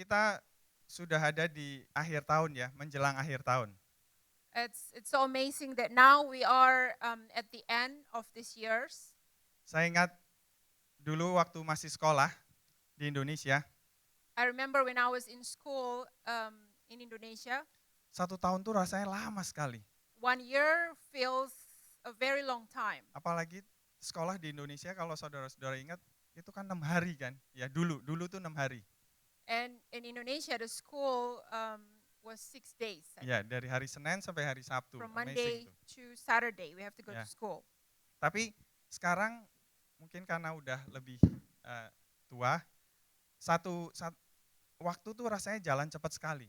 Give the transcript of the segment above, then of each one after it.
kita sudah ada di akhir tahun ya, menjelang akhir tahun. It's so amazing that now we are at the end of this year's. Saya ingat dulu waktu masih sekolah di Indonesia, I remember when I was in school in Indonesia, 1 tahun tuh rasanya lama sekali. 1 year feels a very long time. Apalagi sekolah di Indonesia kalau saudara-saudara ingat, itu kan 6 hari kan, ya dulu tuh 6 hari. And in Indonesia, the school was 6 days. Ya, dari hari Senin sampai hari Sabtu. From Amazing Monday tuh. to Saturday, we have to go Yeah. to school. Tapi sekarang mungkin karena udah lebih tua, waktu tuh rasanya jalan cepat sekali.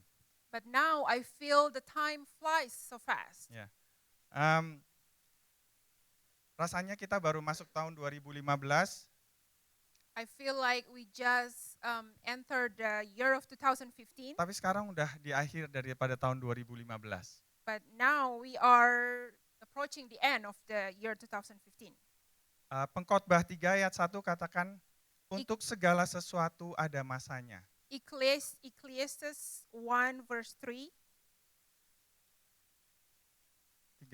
But now I feel the time flies so fast. Ya. Rasanya kita baru masuk tahun 2015. I feel like we just entered the year of 2015. Tapi sekarang udah di akhir daripada tahun 2015. But now we are approaching the end of the year 2015. Pengkhotbah 3 ayat 1 katakan, untuk segala sesuatu ada masanya. Ecclesiastes 1 verse 3.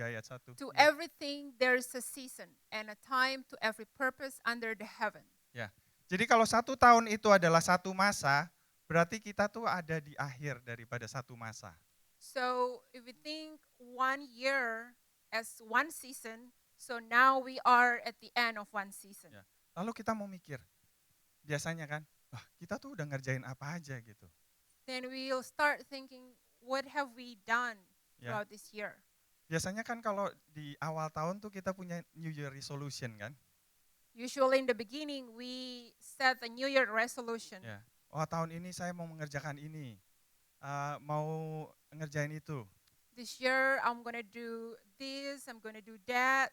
3 ayat 1. To everything there is a season and a time to every purpose under the heaven. Ya. Jadi kalau 1 tahun itu adalah satu masa, berarti kita tuh ada di akhir daripada satu masa. So if we think 1 year as one season, so now we are at the end of one season. Ya. Lalu kita mau mikir, biasanya kan, wah kita tuh udah ngerjain apa aja gitu. Then we'll start thinking, what have we done throughout this year? Biasanya kan kalau di awal tahun tuh kita punya New Year resolution kan. Usually in the beginning, we set a New Year resolution. Ya. Oh tahun ini saya mau mengerjakan ini, mau ngerjain itu. This year I'm gonna do this, I'm gonna do that.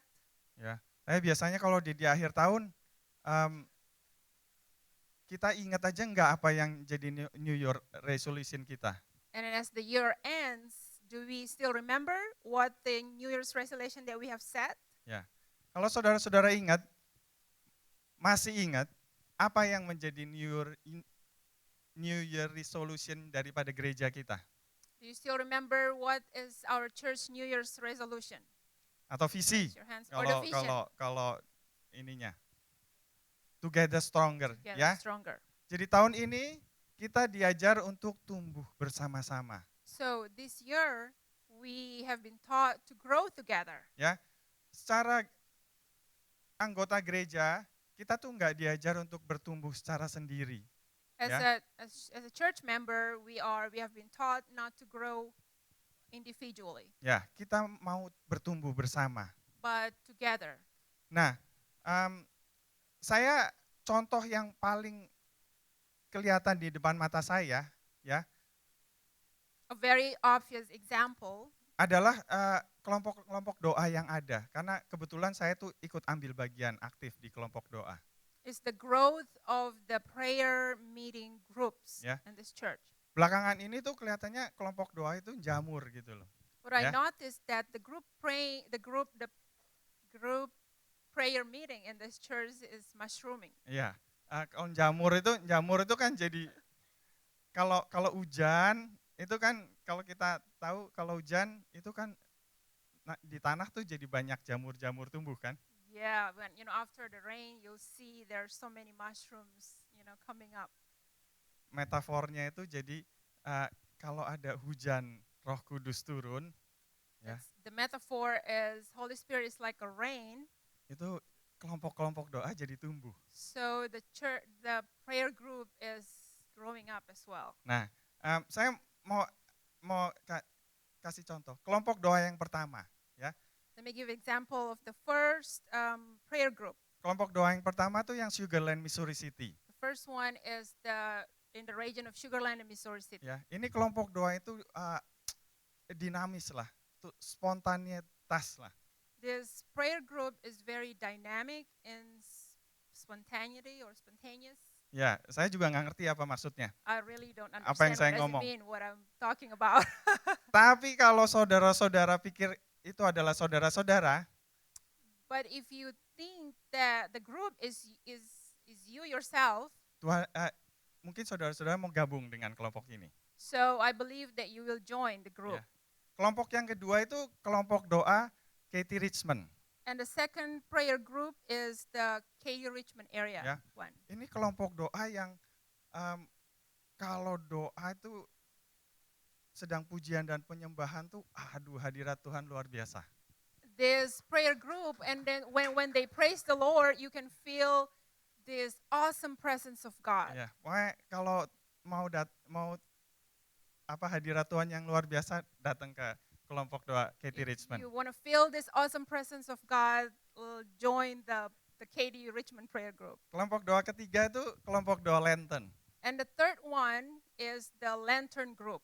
Ya. Tapi biasanya kalau di akhir tahun, kita ingat aja nggak apa yang jadi New Year resolution kita. And then as the year ends, do we still remember what the New Year's resolution that we have set? Ya. Kalau saudara-saudara masih ingat apa yang menjadi New Year resolution daripada gereja kita? Do you still remember what is our church New Year's resolution? Atau visi? Raise your hands. Or the vision. Kalau ininya. Together stronger, Together ya. stronger. Jadi tahun ini kita diajar untuk tumbuh bersama-sama. So this year we have been taught to grow together. Ya. Secara anggota gereja, kita tuh nggak diajar untuk bertumbuh secara sendiri. As a church member, we have been taught not to grow individually. Ya, kita mau bertumbuh bersama. But together. Nah, saya contoh yang paling kelihatan di depan mata saya, ya. A very obvious example adalah kelompok-kelompok doa yang ada. Karena kebetulan saya tuh ikut ambil bagian aktif di kelompok doa. Is the growth of the prayer meeting groups in this church. Belakangan ini tuh kelihatannya kelompok doa itu jamur gitu loh. What I noticed that the group prayer meeting in this church is mushrooming. Iya. Kalau jamur itu kan jadi kalau hujan itu kan kalau kita tahu kalau hujan itu kan di tanah tuh jadi banyak jamur-jamur tumbuh kan? Yeah, when after the rain you'll see there's so many mushrooms, coming up. Metafornya itu jadi kalau ada hujan Roh Kudus turun, ya. The metaphor is Holy Spirit is like a rain. Itu kelompok-kelompok doa jadi tumbuh. So the prayer group is growing up as well. Nah, saya mau kasih contoh kelompok doa yang pertama, ya. Let me give example of the first prayer group. Kelompok doa yang pertama tuh yang Sugarland, Missouri City. The first one is in the region of Sugarland and Missouri City. Ya, ini kelompok doa itu dinamis lah, tuh spontanitas lah. This prayer group is very dynamic and spontaneous. Ya, saya juga nggak ngerti apa maksudnya. I really don't understand apa yang saya what ngomong. mean, what I'm talking about. Tapi kalau saudara-saudara pikir itu adalah saudara-saudara. But if you think that the group is you yourself, Tuhan, mungkin saudara-saudara mau gabung dengan kelompok ini. So I believe that you will join the group. Ya. Kelompok yang kedua itu kelompok doa Katie Richmond. And the second prayer group is the Katy Richmond area Ya. one. Ini kelompok doa yang kalau doa itu sedang pujian dan penyembahan tuh, aduh hadirat Tuhan luar biasa. This prayer group, and then when they praise the Lord, you can feel this awesome presence of God. Ya, pokoknya kalau mau hadirat Tuhan yang luar biasa, datang ke kelompok doa Katy If Richmond. you want to feel this awesome presence of God, join the Katy Richmond prayer group. Kelompok doa ketiga itu kelompok doa Lenten. And the third one is the Lantern group.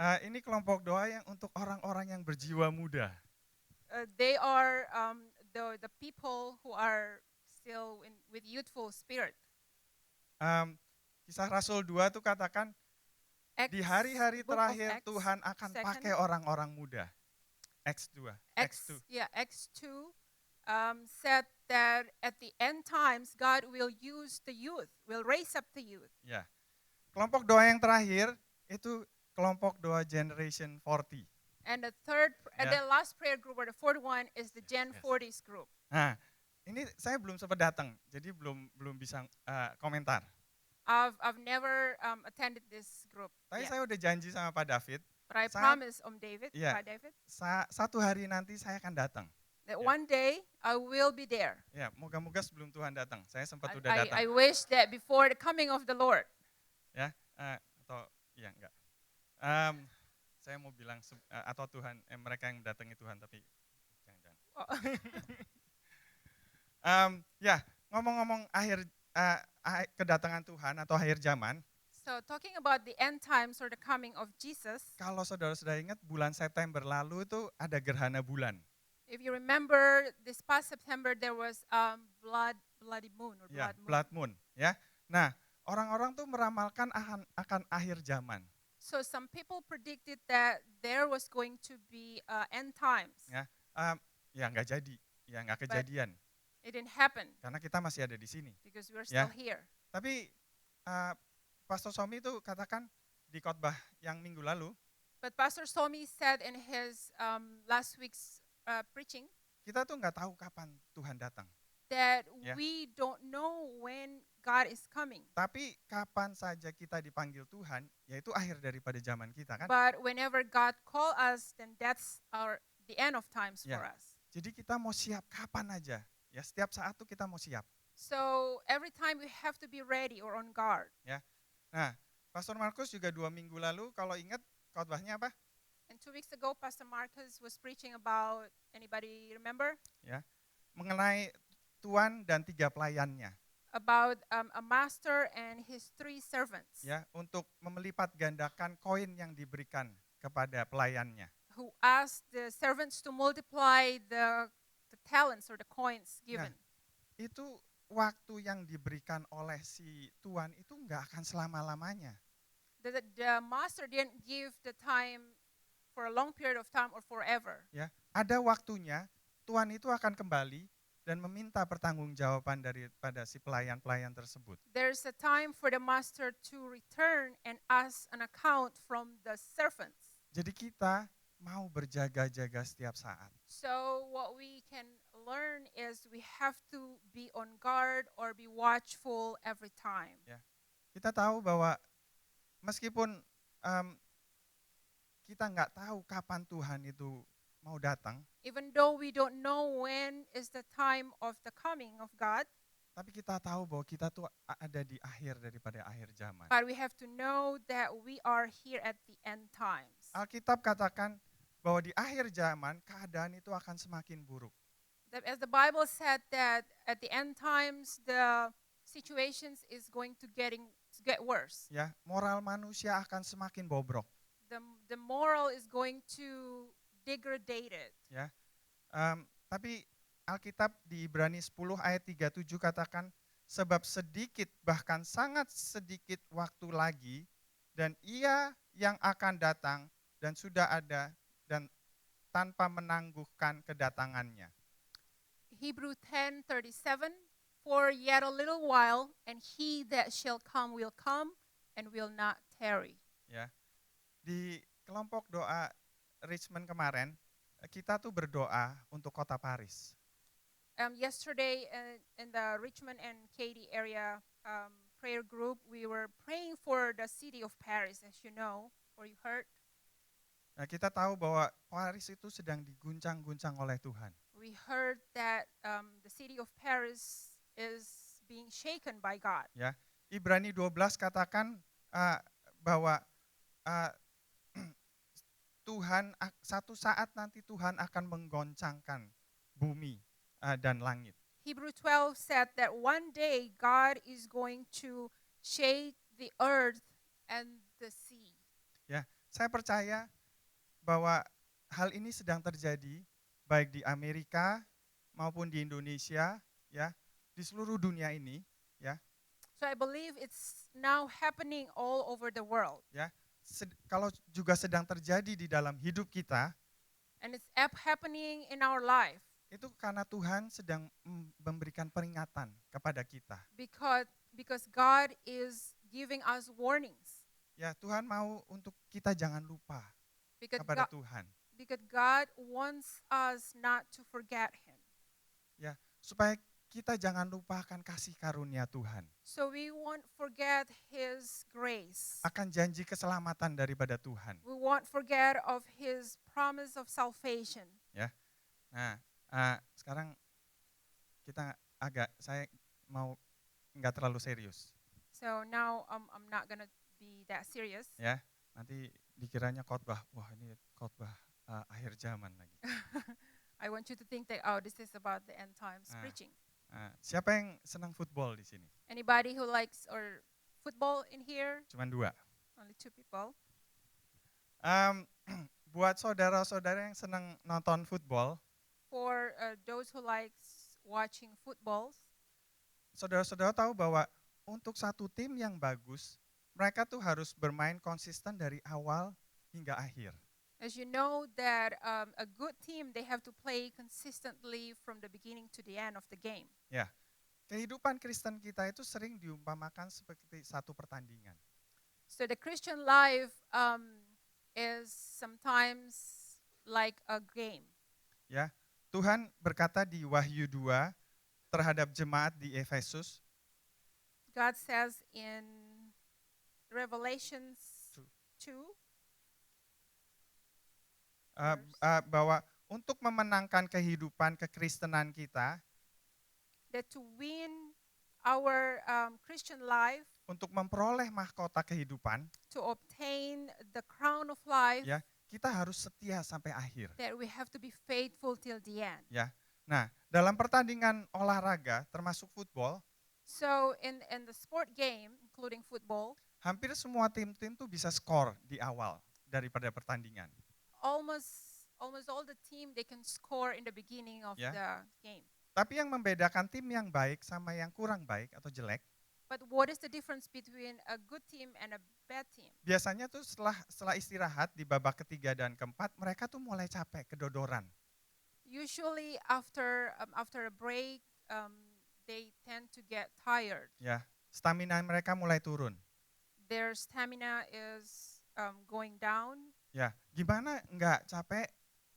Ini kelompok doa yang untuk orang-orang yang berjiwa muda. They are the people who are still with youthful spirit. Kisah Rasul 2 itu katakan, di hari-hari Book of terakhir Acts, Tuhan akan second. pakai orang-orang muda. Acts 2. Acts 2 said that at the end times, God will use the youth, will raise up the youth. Ya. Kelompok doa yang terakhir itu kelompok doa Generation 40. And the last prayer group, or the fourth one, is the Gen Yes. 40s group. Nah, ini saya belum sempat datang, jadi belum bisa komentar. I've never attended this group Tapi yet. saya udah janji sama Pak David, But I saat- promise David, Iya. Pak David, satu hari nanti saya akan datang. that Yeah. one day I will be there. Ya, moga-moga sebelum Tuhan datang. Saya sempat udah I datang. wish that before the coming of the Lord. Ya, atau ya enggak. Saya mau bilang atau Tuhan, mereka yang datangi Tuhan, tapi jangan-jangan. Oh. Ya, ngomong-ngomong kedatangan Tuhan atau akhir zaman, So talking about the end times or the coming of Jesus, kalau saudara-saudara ingat bulan September lalu itu ada gerhana bulan. if you remember this past September, there was bloody moon or Ya, blood moon. blood moon. Ya, nah orang-orang tuh meramalkan akan akhir zaman. So some people predicted that there was going to be end times. Ya, ya nggak jadi, ya nggak kejadian, It didn't happen karena kita masih ada di sini. because we're Yeah. still here. Tapi Pastor Somi itu katakan di khotbah yang minggu lalu, But Pastor Somi said in his last week's preaching kita tuh nggak tahu kapan Tuhan datang. that Yeah. we don't know when God is coming. Tapi kapan saja kita dipanggil Tuhan, yaitu akhir daripada zaman kita kan. But whenever God call us, then that's the end of times for Yeah. us. Jadi kita mau siap kapan aja. Ya setiap saat tuh kita mau siap. So every time we have to be ready or on guard. Nah, Pastor Markus juga 2 minggu lalu kalau ingat khotbahnya apa? And 2 weeks ago, Pastor Marcus was preaching about, anybody remember? Mengenai Tuan dan 3 pelayannya. About a master and his 3 servants Ya, untuk melipat gandakan koin yang diberikan kepada pelayannya. who asked the servants to multiply the talents or the coins given. Itu waktu yang diberikan oleh si Tuan itu enggak akan selama-lamanya. The master didn't give the time for a long period of time or forever. Ya, ada waktunya Tuan itu akan kembali dan meminta pertanggungjawaban daripada si pelayan-pelayan tersebut. There's a time for the master to return and ask an account from the servants. Jadi kita mau berjaga-jaga setiap saat. So what we can learn is we have to be on guard or be watchful every time. Kita tahu bahwa meskipun kita nggak tahu kapan Tuhan itu mau datang, Even though we don't know when is the time of the coming of God, tapi kita tahu bahwa kita tuh ada di akhir daripada akhir zaman. but we have to know that we are here at the end times. Alkitab katakan bahwa di akhir zaman keadaan itu akan semakin buruk. As the Bible said that at the end times the situations is going to get worse. Ya, moral manusia akan semakin bobrok. The moral is going to degrade. Tapi Alkitab di Ibrani 10 ayat 37 katakan, sebab sedikit bahkan sangat sedikit waktu lagi dan ia yang akan datang dan sudah ada dan tanpa menangguhkan kedatangannya. Hebrew 10:37, for For yet a little while, and he that shall come will come and will not tarry. Ya. Di kelompok doa Richmond kemarin, kita tuh berdoa untuk kota Paris. Yesterday in the Richmond and Katy area prayer group, we were praying for the city of Paris, as you know, or you heard. Nah, kita tahu bahwa Paris itu sedang diguncang-guncang oleh Tuhan. We heard that the city of Paris is being shaken by God. Ya, Ibrani 12 katakan bahwa Tuhan satu saat nanti Tuhan akan menggoncangkan bumi dan langit. Hebrew 12 said that one day God is going to shake the earth and the sea. Ya, saya percaya bahwa hal ini sedang terjadi baik di Amerika maupun di Indonesia, ya, di seluruh dunia ini, ya. So I believe it's now happening all over the world. Ya, kalau juga sedang terjadi di dalam hidup kita, And it's happening in our life. Itu karena Tuhan sedang memberikan peringatan kepada kita. Because God is giving us warnings. Ya, Tuhan mau untuk kita jangan lupa kepada Tuhan. Because God wants us not to forget Him. Ya, supaya kita jangan lupakan kasih karunia Tuhan. So we won't forget His grace. Akan janji keselamatan daripada Tuhan. We won't forget of His promise of salvation. Ya, nah sekarang saya mau nggak terlalu serius. So now I'm not gonna be that serious. Ya, nanti dikiranya khotbah, wah ini khotbah akhir zaman lagi. I want you to think that this is about the end times preaching. Siapa yang senang football di sini? Anybody who likes or football in here? Cuman 2. Only 2 people. Buat saudara-saudara yang senang nonton football, for those who likes watching footballs, saudara-saudara tahu bahwa untuk satu tim yang bagus, mereka tuh harus bermain konsisten dari awal hingga akhir. As you know that a good team, they have to play consistently from the beginning to the end of the game. Ya, kehidupan Kristen kita itu sering diumpamakan seperti satu pertandingan. So the Christian life is sometimes like a game. Ya, Tuhan berkata di Wahyu 2 terhadap jemaat di Efesus. God says in Revelations 2 bahwa untuk memenangkan kehidupan kekristenan kita, that to win our Christian life, untuk memperoleh mahkota kehidupan, to obtain the crown of life, ya, kita harus setia sampai akhir. that we have to be faithful till the end. Ya. Nah, dalam pertandingan olahraga termasuk football, so in the sport game, including football, hampir semua tim-tim tuh bisa skor di awal daripada pertandingan. almost all the team they can score in the beginning of the game. Tapi yang membedakan tim yang baik sama yang kurang baik atau jelek, But what is the difference between a good team and a bad team? biasanya tuh setelah istirahat di babak ketiga dan keempat, mereka tuh mulai capek, kedodoran. Usually after a break, they tend to get tired. Ya, stamina mereka mulai turun. Their stamina is going down. Ya, gimana nggak capek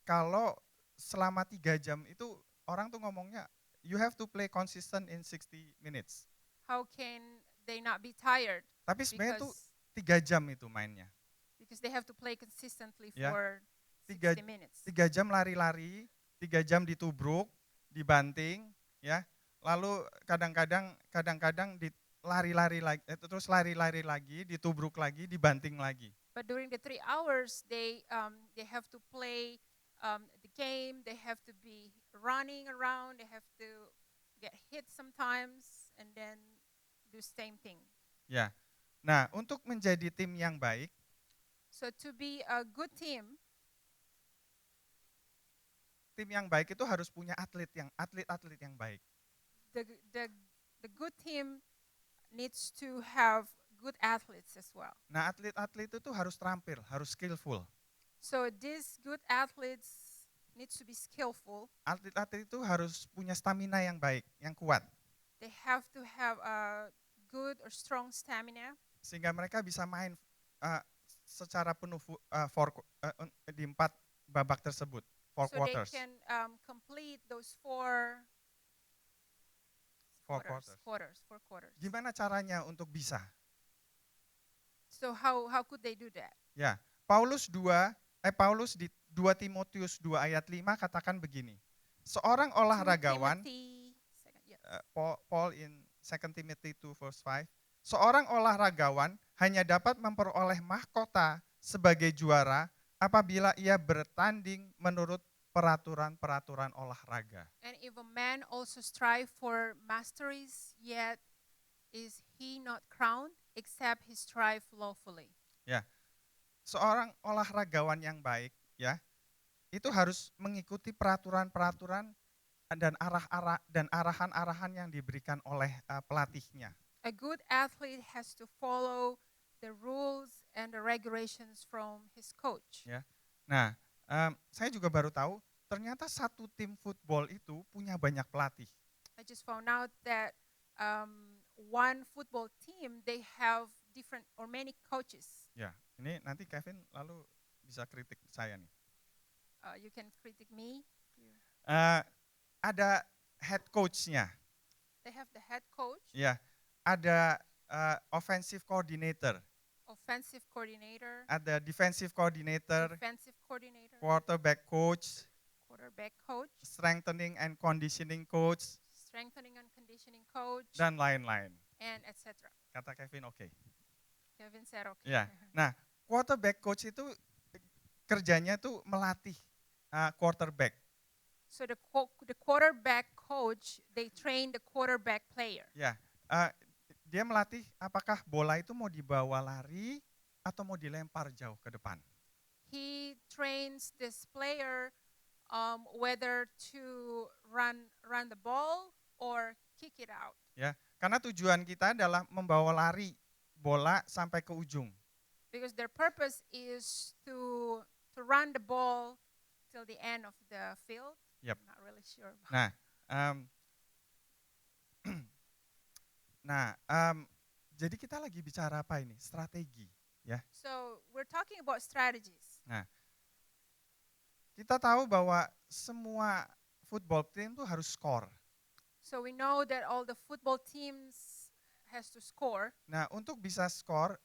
kalau selama 3 jam itu orang tuh ngomongnya you have to play consistent in 60 minutes. How can they not be tired? Tapi sebenarnya tuh 3 jam itu mainnya. Because they have to play consistently Ya, for 3 60 minutes. 3 jam lari-lari, 3 jam ditubruk, dibanting, ya. Lalu kadang-kadang lari-lari lagi, terus lari-lari lagi, ditubruk lagi, dibanting lagi. But during the 3 hours, they have to play the game. They have to be running around. They have to get hit sometimes, and then do same thing. Ya. Nah, untuk menjadi tim yang baik, So to be a good team itu harus punya atlet yang baik. the good team needs to have good athletes as well. Nah, atlet-atlet itu harus terampil, harus skillful. So these good athletes needs to be skillful. Atlet-atlet itu harus punya stamina yang baik, yang kuat. They have to have a good or strong stamina sehingga mereka bisa main secara penuh di 4 babak tersebut, 4 so they quarters. can complete those four quarters. Gimana caranya untuk bisa? So how could they do that? Ya, Paulus di 2 Timotius 2 ayat 5 katakan begini. Seorang olahragawan, Paul in 2 Timothy 2 verse 5, seorang olahragawan hanya dapat memperoleh mahkota sebagai juara apabila ia bertanding menurut peraturan-peraturan olahraga. And if a man also strive for masteries, yet is he not crowned, except he strive lawfully. Ya, seorang olahragawan yang baik, ya, itu harus mengikuti peraturan-peraturan dan arahan-arahan yang diberikan oleh pelatihnya. A good athlete has to follow the rules and the regulations from his coach. Ya. Nah, saya juga baru tahu ternyata satu tim football itu punya banyak pelatih. I just found out that one football team they have different or many coaches. Ya, ini nanti Kevin lalu bisa kritik saya nih. You can critique me. Ada head coach-nya. They have the head coach, Ya, ada offensive coordinator, ada defensive coordinator, defensive coordinator, quarterback coach, strengthening and conditioning coach, and conditioning coach, dan lain-lain. and etc. Kata Kevin oke. Kevin said okay. Ya, nah quarterback coach itu kerjanya tuh melatih quarterback. So the quarterback coach, they train the quarterback player. Ya, dia melatih apakah bola itu mau dibawa lari atau mau dilempar jauh ke depan. He trains this player whether to run the ball or kick it out. Ya, karena tujuan kita adalah membawa lari bola sampai ke ujung. Because their purpose is to run the ball till the end of the field. Yep. I'm not really sure. Jadi kita lagi bicara apa ini? Strategi, ya. So we're talking about strategies. Nah, kita tahu bahwa semua football team tuh harus skor. So we know that all the football teams has to score. Nah, untuk bisa skor,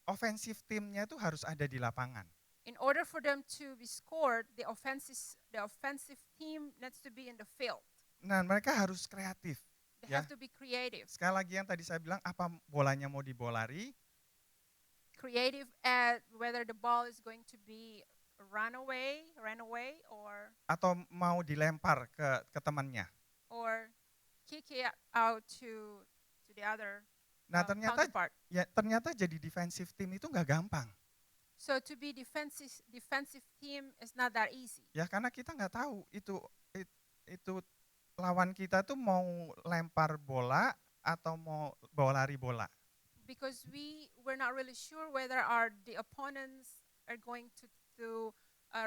offensive teamnya itu harus ada di lapangan. In order for them to be scored, the offensive team needs to be in the field. Nah, mereka harus kreatif. They have to be creative. Sekali lagi yang tadi saya bilang, apa bolanya mau dibawa lari? Creative at whether the ball is going to be run away or atau mau dilempar ke temannya. Or kick it out to the other. Nah, ternyata jadi defensive team itu nggak gampang. So to be defensive team is not that easy. Ya, karena kita nggak tahu itu lawan kita tuh mau lempar bola atau mau bawa lari bola. Because we're not really sure whether the opponents are going to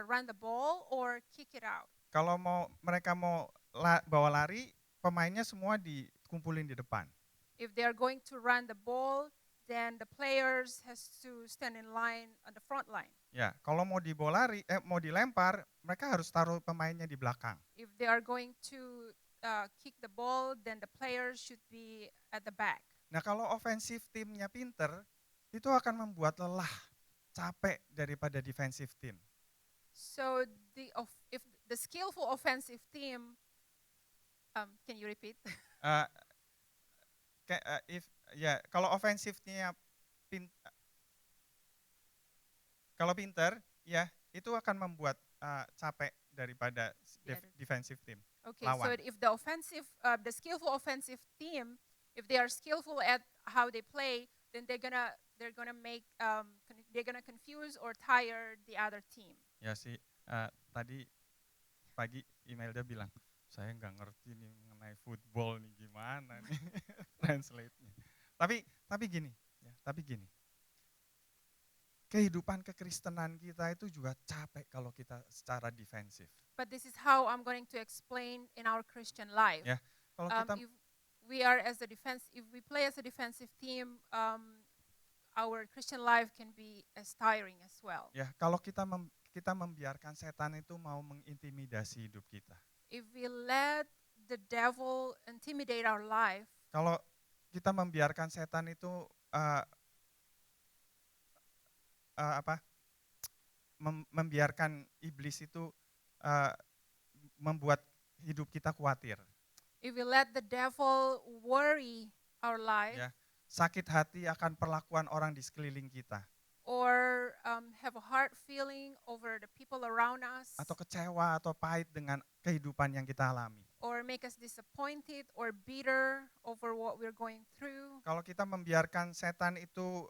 run the ball or kick it out. Kalau mereka mau bawa lari, pemainnya semua dikumpulin di depan. If they are going to run the ball, then the players has to stand in line on the front line. Ya, kalau mau mau dilempar, mereka harus taruh pemainnya di belakang. If they are going to kick the ball, then the players should be at the back. Nah, kalau offensive teamnya pinter, itu akan membuat lelah, capek daripada defensive team. So if the skillful offensive team, can you repeat? Kalau offensifnya kalau pinter, ya itu akan membuat capek daripada defensive team. Okay, lawan. so if the skillful offensive team, if they are skillful at how they play, then they're gonna confuse or tire the other team. Ya sih, tadi pagi Imelda bilang, saya nggak ngerti nih mengenai football nih gimana nih translate-nya. Tapi gini. Kehidupan kekristenan kita itu juga capek kalau kita secara defensif. But this is how I'm going to explain in our Christian life. Ya, kalau kita If we are as a defense, if we play as a defensive team, our Christian life can be as tiring as well. Ya, kalau kita membiarkan setan itu mau mengintimidasi hidup kita. If we let the devil intimidate our life, Kalau kita membiarkan setan itu membiarkan iblis itu membuat hidup kita khawatir. if we let the devil worry our life, Ya, sakit hati akan perlakuan orang di sekeliling kita, or have a hard feeling over the people around us, atau kecewa atau pahit dengan kehidupan yang kita alami. or make us disappointed or bitter over what we're going through. Kalau kita membiarkan setan itu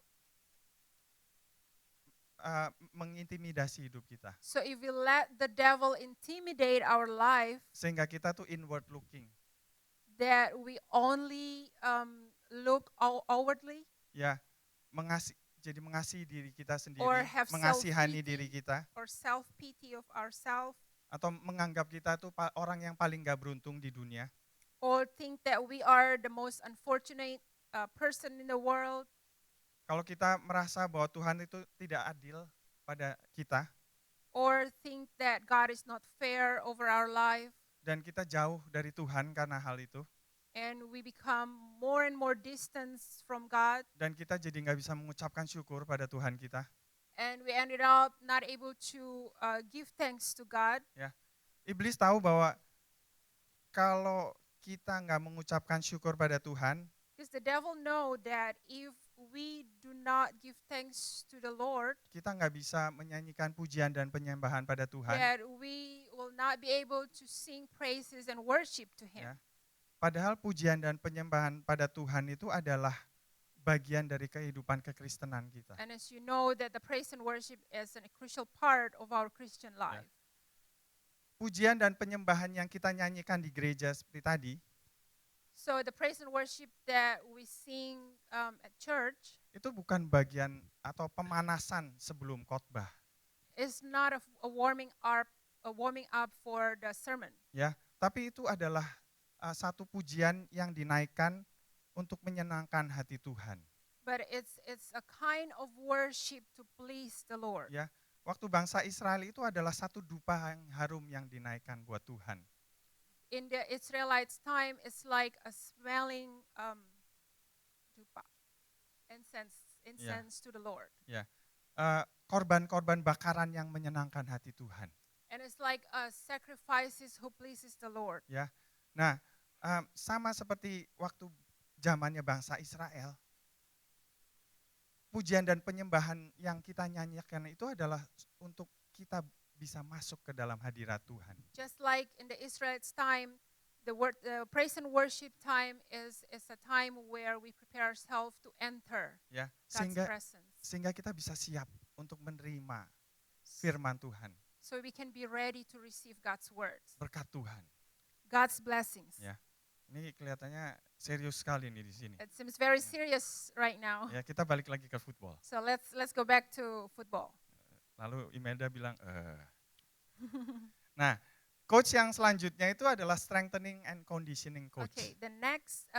mengintimidasi hidup kita, So if we let the devil intimidate our life, sehingga kita tuh inward looking, that we only look outwardly, ya, jadi mengasihi diri kita sendiri, or have mengasihani self-pity, diri kita, or self-pity of ourselves, atau menganggap kita tuh orang yang paling gak beruntung di dunia, or think that we are the most unfortunate person in the world, kalau kita merasa bahwa Tuhan itu tidak adil pada kita, or think that God is not fair over our life, dan kita jauh dari Tuhan karena hal itu, and we become more and more distance from God, dan kita jadi nggak bisa mengucapkan syukur pada Tuhan kita. and we ended up not able to give thanks to God. Iblis tahu bahwa kalau kita nggak mengucapkan syukur pada Tuhan, Because the devil know that if we do not give thanks to the Lord, kita nggak bisa menyanyikan pujian dan penyembahan pada Tuhan. that we will not be able to sing praises and worship to Ya. Him. Padahal pujian dan penyembahan pada Tuhan itu adalah bagian dari kehidupan kekristenan kita. And as you know, that the praise and worship is a crucial part of our Christian life. Pujian dan penyembahan yang kita nyanyikan di gereja seperti tadi, So the praise and worship that we sing at church itu bukan bagian atau pemanasan sebelum khotbah, is not a warming up for the sermon, ya. Tapi itu adalah satu pujian yang dinaikkan untuk menyenangkan hati Tuhan. but it's a kind of worship to please the Lord. Ya, waktu bangsa Israel itu adalah satu dupa yang harum yang dinaikkan buat Tuhan. In the Israelites' time, it's like a smelling dupa, incense to the Lord. Korban-korban bakaran yang menyenangkan hati Tuhan. And it's like sacrifices who pleases the Lord. Nah, sama seperti waktu zamannya bangsa Israel, pujian dan penyembahan yang kita nyanyikan itu adalah untuk kita bisa masuk ke dalam hadirat Tuhan. Just like in the Israelites' time, the praise and worship time is a time where we prepare ourselves to enter Ya, God's presence. sehingga kita bisa siap untuk menerima firman Tuhan, So we can be ready to receive God's words, berkat Tuhan. God's blessings. Ya. Ini kelihatannya serius sekali nih di sini. It seems very serious right now. Ya, kita balik lagi ke football. So let's go back to football. Lalu Imelda bilang, Nah, coach yang selanjutnya itu adalah strengthening and conditioning coach. Okay, the next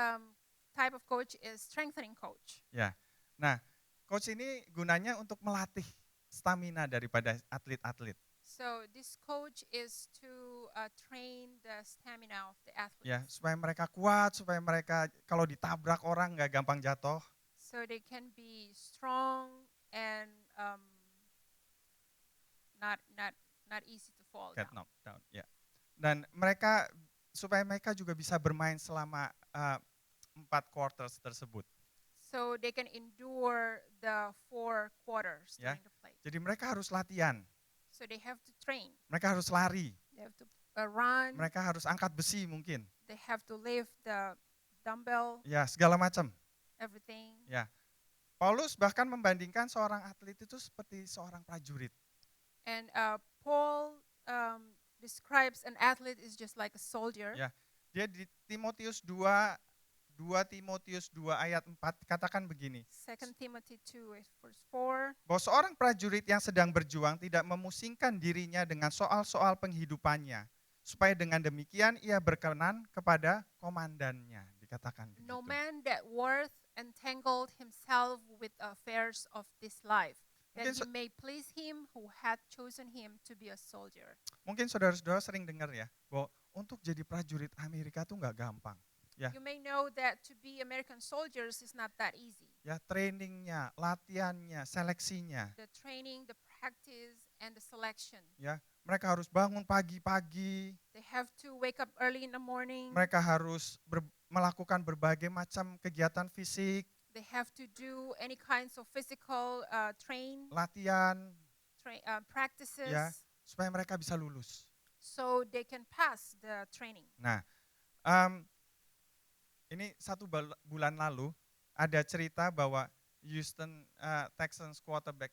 type of coach is strengthening coach. Ya, nah coach ini gunanya untuk melatih stamina daripada atlet-atlet. So this coach is to train the stamina of the athletes. Ya, supaya mereka kuat, supaya mereka kalau ditabrak orang nggak gampang jatuh. So they can be strong and not easy to fall Get down. knocked down. Ya. Dan supaya mereka juga bisa bermain selama 4 quarters tersebut. So they can endure the 4 quarters Ya. during the play. Jadi mereka harus latihan, So they have to train. mereka harus lari, They have to run. mereka harus angkat besi mungkin. They have to lift the dumbbell, Ya, segala macam. everything. Ya. Paulus bahkan membandingkan seorang atlet itu seperti seorang prajurit. And Paul describes an athlete is just like a soldier. Ya. Dia di Timotius 2 Timotius 2 ayat 4 katakan begini, 2 Timothy 2 verse 4. bahwa seorang prajurit yang sedang berjuang tidak memusingkan dirinya dengan soal-soal penghidupannya, supaya dengan demikian ia berkenan kepada komandannya. dikatakan No begitu. man that worth entangled himself with affairs of this life, Mungkin that he may please him who hath chosen him to be a soldier. Mungkin saudara-saudara sering dengar ya, bahwa untuk jadi prajurit Amerika tuh nggak gampang. Ya, You may know that to be American soldiers is not that easy. ya trainingnya, latihannya, seleksinya. The training, the practice, and the selection. Ya, mereka harus bangun pagi-pagi, They have to wake up early in the morning. mereka harus melakukan berbagai macam kegiatan fisik, They have to do any kinds of physical latihan, practices, ya, supaya mereka bisa lulus. so they can pass the training. Nah, ini 1 bulan lalu ada cerita bahwa Houston Texans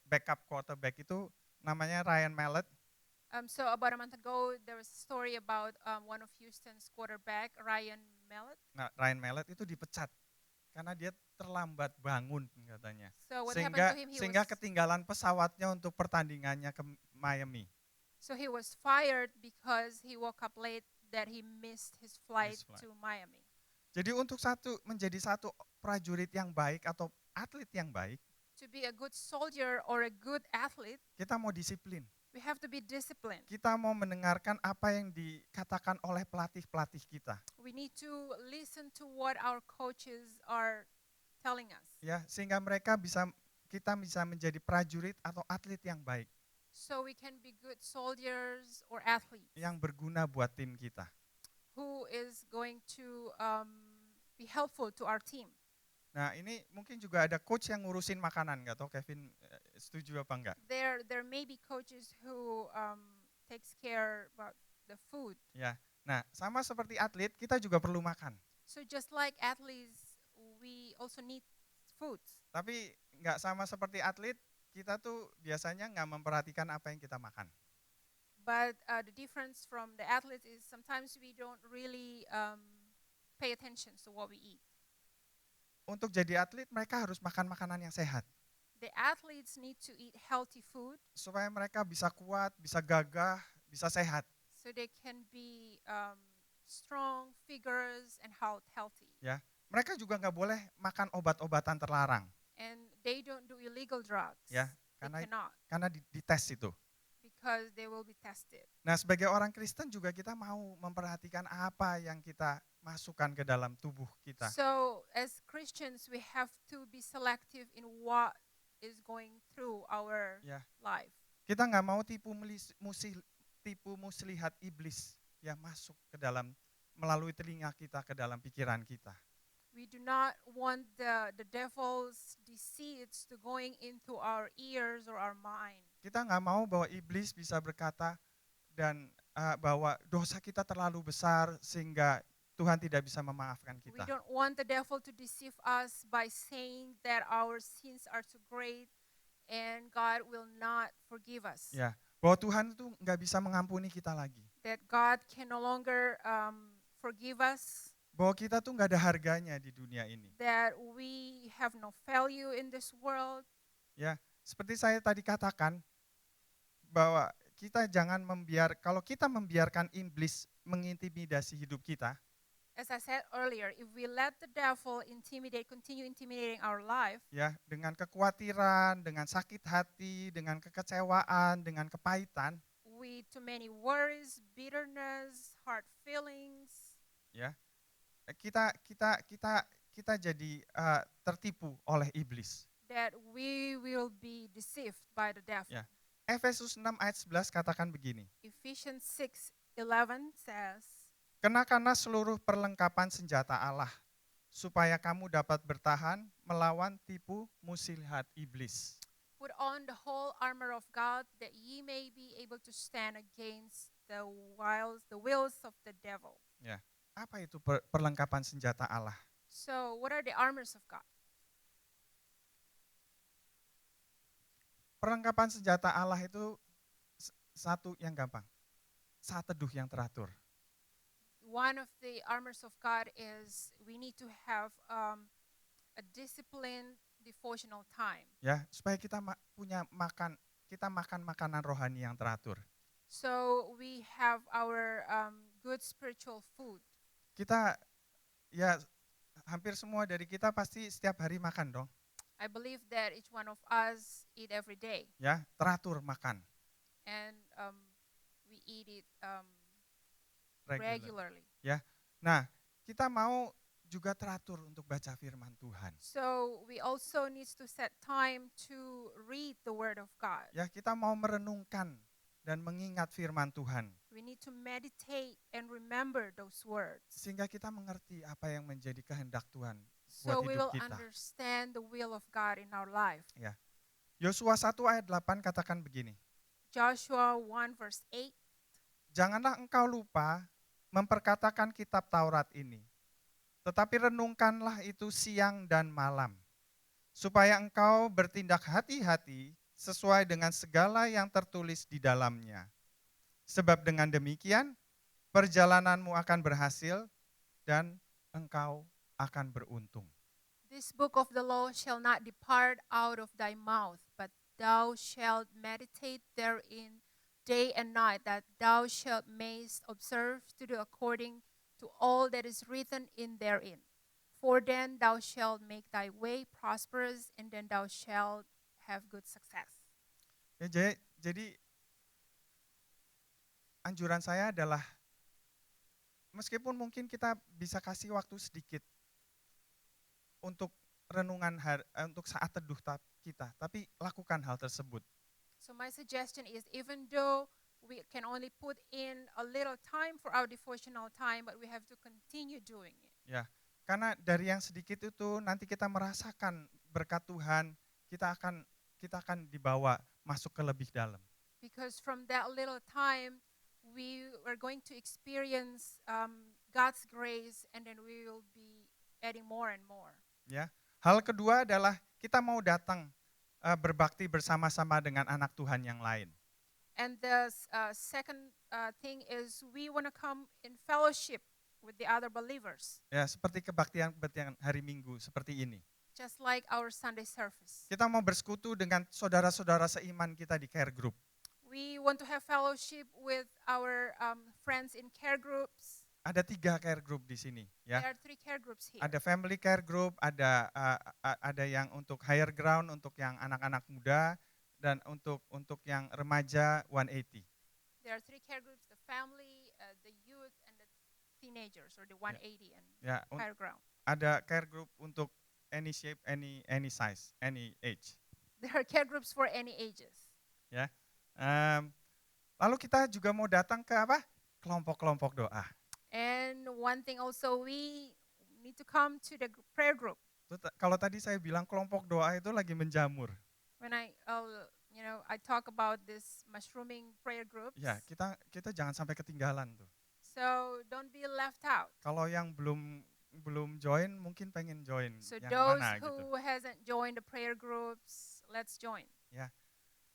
backup quarterback itu namanya Ryan Mallett. So about a month ago, there was a story about one of Houston's quarterback, Ryan Mallett. Nah, Ryan Mallett itu dipecat karena dia terlambat bangun katanya. So what happened to him? Sehingga ketinggalan pesawatnya untuk pertandingannya ke Miami. So he was fired because he woke up late, that he missed his flight to Miami. Jadi untuk menjadi satu prajurit yang baik atau atlet yang baik, to be a good soldier or a good athlete, kita mau disiplin. we have to be disciplined. Kita mau mendengarkan apa yang dikatakan oleh pelatih-pelatih kita. We need to listen to what our coaches are telling us. Ya, sehingga kita bisa menjadi prajurit atau atlet yang baik. So we can be good soldiers or athletes. Yang berguna buat tim kita. Who is going to be helpful to our team. Nah, ini mungkin juga ada coach yang ngurusin makanan, nggak tahu Kevin setuju apa enggak? There may be coaches who takes care about the food. Ya, nah sama seperti atlet kita juga perlu makan. So just like athletes, we also need food. Tapi nggak sama seperti atlet, kita tuh biasanya nggak memperhatikan apa yang kita makan. But the difference from the athletes is sometimes we don't really pay attention to what we eat. Untuk jadi atlet mereka harus makan makanan yang sehat. The athletes need to eat healthy food. Supaya mereka bisa kuat, bisa gagah, bisa sehat. So they can be strong, vigorous, and healthy. Ya, mereka juga nggak boleh makan obat-obatan terlarang. And they don't do illegal drugs. Ya, karena dites itu. Because they will be tested. Nah, sebagai orang Kristen juga kita mau memperhatikan apa yang kita masukkan ke dalam tubuh kita. So, as Christians, we have to be selective in what is going through our life. Kita nggak mau tipu muslihat iblis yang masuk ke dalam melalui telinga kita ke dalam pikiran kita. We do not want the devil's deceits to going into our ears or our mind. Kita nggak mau bahwa iblis bisa berkata dan bahwa dosa kita terlalu besar sehingga Tuhan tidak bisa memaafkan kita. We don't want the devil to deceive us by saying that our sins are too great and God will not forgive us. Ya, bahwa Tuhan itu nggak bisa mengampuni kita lagi. That God can no longer forgive us. Bahwa kita tuh nggak ada harganya di dunia ini. That we have no value in this world. Ya, seperti saya tadi katakan bahwa kita jangan kalau kita membiarkan iblis mengintimidasi hidup kita. As I said earlier, if we let the devil continue intimidating our life. Ya, dengan kekhawatiran, dengan sakit hati, dengan kekecewaan, dengan kepahitan. With too many worries, bitterness, hard feelings. Ya. Kita jadi tertipu oleh iblis. That we will be deceived by the devil. Ya. Efesus 6 ayat 11 katakan begini. Ephesians 6:11 says, kenakanlah seluruh perlengkapan senjata Allah, supaya kamu dapat bertahan melawan tipu muslihat iblis. Put on the whole armor of God, that ye may be able to stand against the wills of the devil. Ya. Apa itu perlengkapan senjata Allah? So, what are the armors of God? Perlengkapan senjata Allah itu satu yang gampang. Saat teduh yang teratur. One of the armors of God is we need to have a disciplined devotional time. Ya, supaya kita makan makanan rohani yang teratur. So we have our good spiritual food. Kita ya hampir semua dari kita pasti setiap hari makan dong, I believe that each one of us eat every day, ya, teratur makan and we eat it regular. regularly. Nah, kita mau juga teratur untuk baca firman Tuhan. So we also need to set time to read the Word of God. Ya, kita mau merenungkan dan mengingat firman Tuhan We need to meditate and remember those words, sehingga kita mengerti apa yang menjadi kehendak Tuhan so buat we hidup will kita. understand the will of God in our life. Yosua 1 ayat 8 katakan begini, Joshua 1 verse 8. janganlah engkau lupa memperkatakan kitab Taurat ini, tetapi renungkanlah itu siang dan malam, supaya engkau bertindak hati-hati sesuai dengan segala yang tertulis di dalamnya. Sebab dengan demikian, perjalananmu akan berhasil dan engkau akan beruntung. This book of the law shall not depart out of thy mouth, but thou shalt meditate therein day and night, that thou shalt mayest observe to do according to all that is written in therein. For then thou shalt make thy way prosperous, and then thou shalt have good success. Ya, jadi anjuran saya adalah, meskipun mungkin kita bisa kasih waktu sedikit untuk renungan untuk saat teduh kita, tapi lakukan hal tersebut. So my suggestion is, even though we can only put in a little time for our devotional time, but we have to continue doing it. Ya, karena dari yang sedikit itu nanti kita merasakan berkat Tuhan, kita akan dibawa masuk ke lebih dalam. Because from that little time, we are going to experience God's grace, and then we will be adding more and more. Ya, hal kedua adalah kita mau datang berbakti bersama-sama dengan anak Tuhan yang lain. And the second thing is, we want to come in fellowship with the other believers, Ya, seperti kebaktian hari Minggu seperti ini. just like our Sunday service. Kita mau bersekutu dengan saudara-saudara seiman kita di care group. We want to have fellowship with our friends in care groups. Ada 3 care group di sini, ya. There are 3 care groups here. Ada family care group, ada yang untuk higher ground, untuk yang anak-anak muda, dan untuk yang remaja 180. There are 3 care groups: the family, the youth, and the teenagers, or the 180 and Ya, higher ground. ada care group untuk any shape, any size, any age. There are care groups for any ages. Lalu kita juga mau datang ke apa? Kelompok-kelompok doa. And one thing also, we need to come to the prayer group. Kalau tadi saya bilang kelompok doa itu lagi menjamur. When I talk about this mushrooming prayer groups. Ya, kita jangan sampai ketinggalan tuh. So don't be left out. Kalau yang belum join mungkin pengen join. So yang those mana who gitu. hasn't joined the prayer groups, let's join.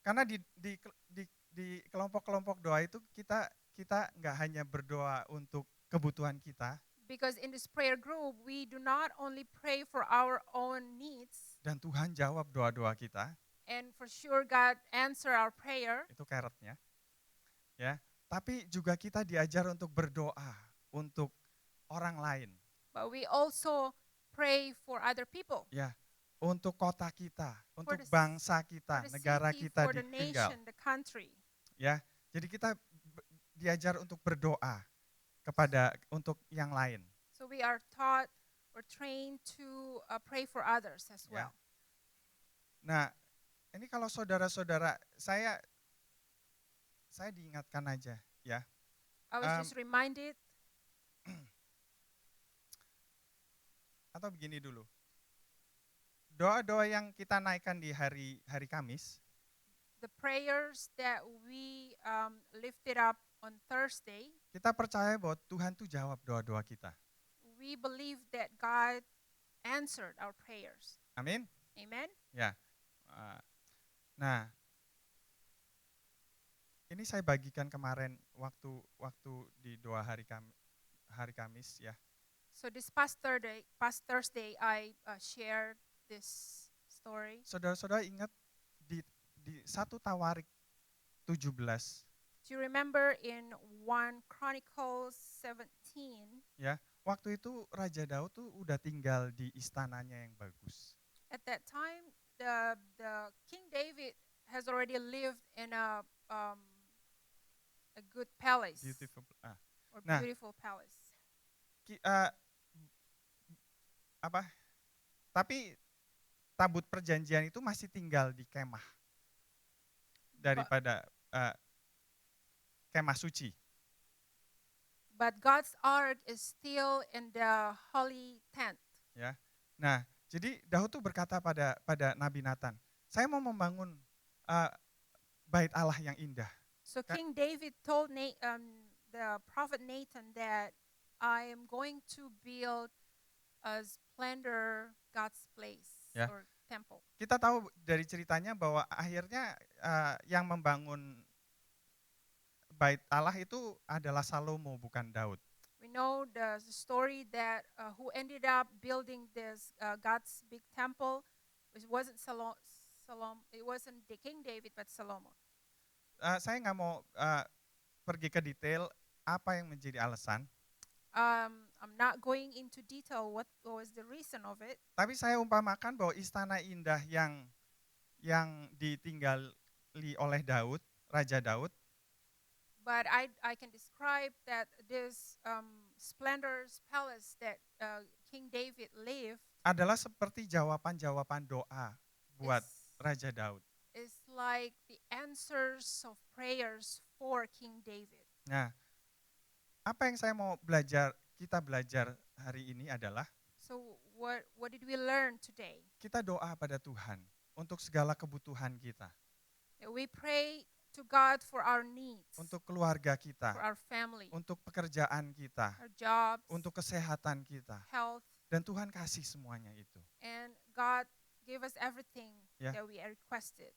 Karena di kelompok-kelompok doa itu kita nggak hanya berdoa untuk kebutuhan kita. Because in this prayer group, we do not only pray for our own needs, Dan Tuhan jawab doa-doa kita. and for sure God answer our prayer, Itu carrotnya. Ya, tapi juga kita diajar untuk berdoa untuk orang lain. but we also pray for other people, Ya, untuk kota kita, untuk the bangsa kita, for the negara city, kita for the ditinggal. nation, the country. Ya, jadi kita diajar untuk berdoa untuk yang lain. So we are taught or trained to pray for others as Ya. well. Nah, ini kalau saudara-saudara, saya diingatkan aja, ya. I was just reminded, Atau begini dulu. Doa-doa yang kita naikkan di hari Kamis, the prayers that we lifted up on Thursday, kita percaya bahwa Tuhan tuh jawab doa-doa kita. we believe that God answered our prayers. Amin. Amen. Ya. Nah, ini saya bagikan kemarin waktu di doa hari Kamis, ya. So this past Thursday, I shared this story. Saudara-saudara ingat di 1 Tawarik 17, Do you remember in 1 Chronicles 17, waktu itu Raja Daud tuh udah tinggal di istananya yang bagus. At that time, the King David has already lived in a good palace Beautiful. or Nah, beautiful palace. ki- eh, apa? Tapi tabut perjanjian itu masih tinggal di kemah But, daripada kemah suci. but God's ark is still in the holy tent. Ya. Nah, jadi Daud tuh berkata pada Nabi Nathan, saya mau membangun eh, bait Allah yang indah. So Ka- King David told the prophet Nathan that I am going to build a splendor God's place Ya. or temple. Kita tahu dari ceritanya bahwa akhirnya yang membangun bait Allah itu adalah Salomo bukan Daud. We know the story that who ended up building this God's big temple. It wasn't it wasn't the King David, but Solomon. Saya nggak mau pergi ke detail apa yang menjadi alasan, I'm not going into detail what was the reason of it, tapi saya umpamakan bahwa istana indah yang ditinggali oleh Daud, Raja Daud, but I can describe that this splendorous palace that King David lived adalah seperti jawaban-jawaban doa buat is, Raja Daud. is like the answers of prayers for King David. Nah, apa yang saya mau kita belajar hari ini adalah So what did we learn today? kita doa pada Tuhan untuk segala kebutuhan kita, That we pray to God for our needs, untuk keluarga for kita, our family, untuk pekerjaan kita, our jobs, untuk kesehatan kita, health, dan Tuhan kasih semuanya itu. and God gave us everything Ya. that we requested.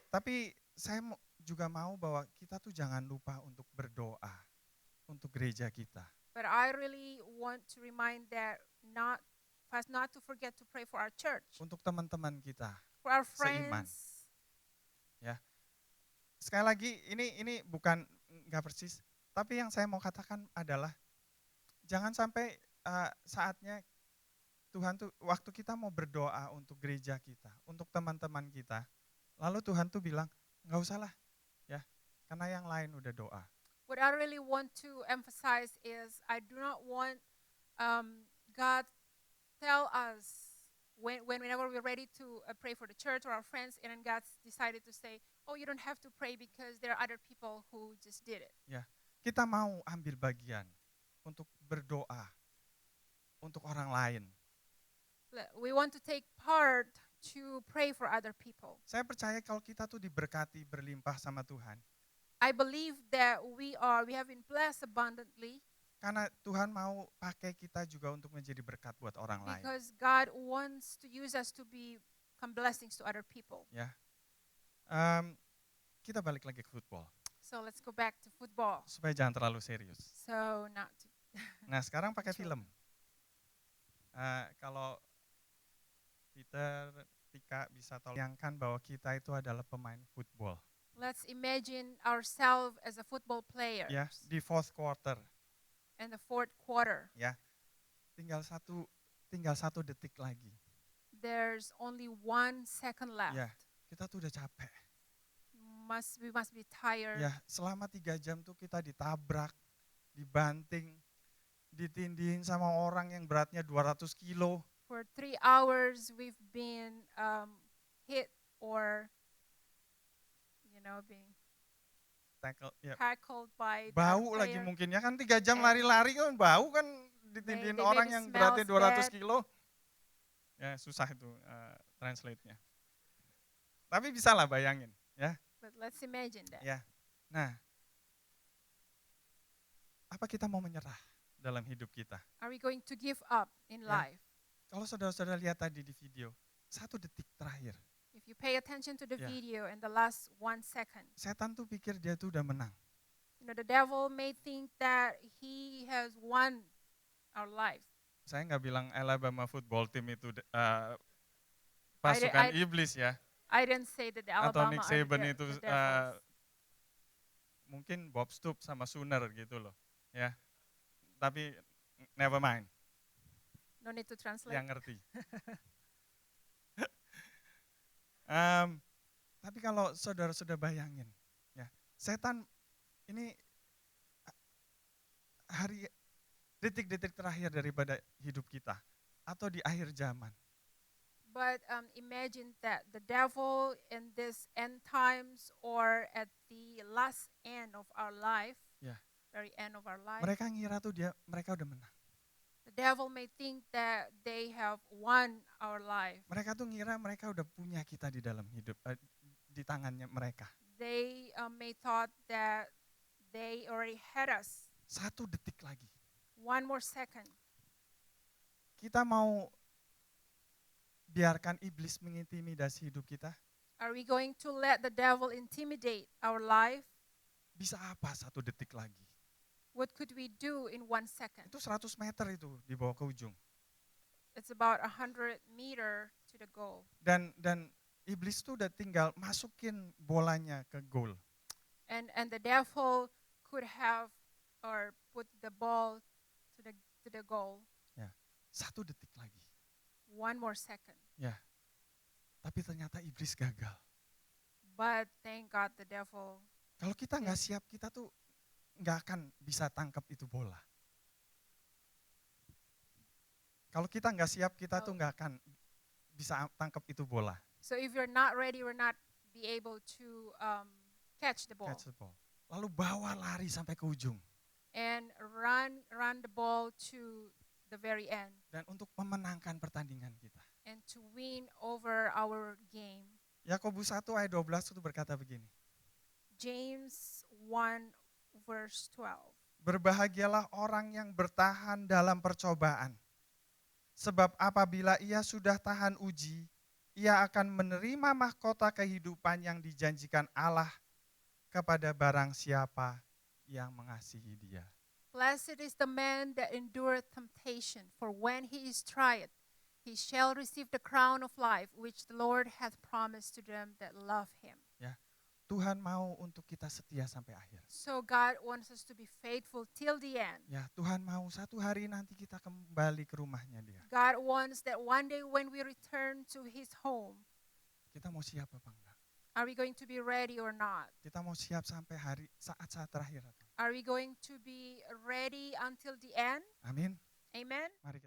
Tapi saya juga mau bahwa kita tuh jangan lupa untuk berdoa untuk gereja kita. But I really want to remind that not to forget to pray for our church, Untuk teman-teman kita. for our Seiman. friends. Sekali lagi ini bukan nggak persis, tapi yang saya mau katakan adalah jangan sampai saatnya Tuhan tuh waktu kita mau berdoa untuk gereja kita, untuk teman-teman kita, lalu Tuhan tuh bilang nggak usah lah, ya, karena yang lain udah doa. What I really want to emphasize is I do not want God tell us whenever we're ready to pray for the church or our friends, and then God decided to say, "Oh, you don't have to pray because there are other people who just did it." Kita mau ambil bagian untuk berdoa untuk orang lain. We want to take part to pray for other people. Saya percaya kalau kita tuh diberkati berlimpah sama Tuhan, I believe that we have been blessed abundantly karena Tuhan mau pakai kita juga untuk menjadi berkat buat orang lain. because God wants to use us to become blessings to other people. Kita balik lagi ke football, So let's go back to football. supaya jangan terlalu serius. So not to, Nah sekarang pakai Sure. film. Kalau Peter, Tika bisa bayangkan bahwa kita itu adalah pemain football. let's imagine ourselves as a football player Ya, di fourth quarter, in the fourth quarter. tinggal satu detik lagi. There's only 1 second left. Ya, kita tuh udah capek. We must be tired. Ya, selama 3 jam tuh kita ditabrak, dibanting, ditindihin sama orang yang beratnya 200 kilo. For 3 hours, we've been hit or, being Tackle, ya. tackled by the Bau other lagi player. mungkin ya kan 3 jam And lari-lari kan bau kan ditindihin they orang maybe yang beratnya smells 200 bad. kilo. Ya susah itu translate-nya. Tapi bisa lah bayangin ya. But let's imagine that. Ya. Nah, apa kita mau menyerah dalam hidup kita? Are we going to give up in Yeah. life? Kalau saudara-saudara lihat tadi di video, 1 detik terakhir, If you pay attention to the Yeah. video in the last 1 second, setan tuh pikir dia tuh udah menang. the devil may think that he has won our life. Saya nggak bilang Alabama football team itu pasukan iblis ya, I didn't say that the atau Alabama Nick are Saban itu the devils. mungkin Bob Stoops sama Sooner gitu loh, ya. Tapi Never mind, No need to translate. yang ngerti. Tapi kalau saudara-saudara bayangin, ya, setan ini hari detik-detik terakhir daripada hidup kita atau di akhir zaman. But imagine that the devil in this end times or at the last end of our life, Ya. very end of our life, Mereka ngira tuh mereka udah menang. the devil may think that they have won our life. Mereka tuh ngira mereka udah punya kita di dalam hidup, di tangannya mereka. They may thought that they already had us. 1 detik lagi. One more second. Kita mau biarkan iblis mengintimidasi hidup kita? Are we going to let the devil intimidate our life? Bisa apa 1 detik lagi? What could we do in 1 second? Itu 100 meter itu dibawa ke ujung. It's about 100 meter to the goal. Dan iblis tuh udah tinggal masukin bolanya ke goal. And the devil could have or put the ball to the goal. Ya, 1 detik lagi. One more second. Ya, tapi ternyata iblis gagal. But thank God the devil. Kalau kita nggak siap, kita tuh nggak akan bisa tangkap itu bola. Kalau kita nggak siap, kita tuh nggak akan bisa tangkap itu bola. So if you're not ready, we're not be able to catch the ball. Catch the ball. Lalu bawa lari sampai ke ujung. And run the ball to the very end. Dan untuk memenangkan pertandingan kita. And to win over our game. Yakobus 1 ayat 12 itu berkata begini. James 1 verse 12. Berbahagialah orang yang bertahan dalam percobaan. Sebab apabila ia sudah tahan uji, ia akan menerima mahkota kehidupan yang dijanjikan Allah kepada barang siapa yang mengasihi dia. Blessed is the man that endureth temptation, for when he is tried, he shall receive the crown of life, which the Lord hath promised to them that love him. Ya, Tuhan mau untuk kita setia sampai akhir. So God wants us to be faithful till the end. Ya, Tuhan mau satu hari nanti kita kembali ke rumahnya dia. God wants that one day when we return to his home, kita mau siap apa enggak? Are we going to be ready or not? Kita mau siap sampai saat-saat terakhir. Are we going to be ready until the end? Amin. Amen. Mari kita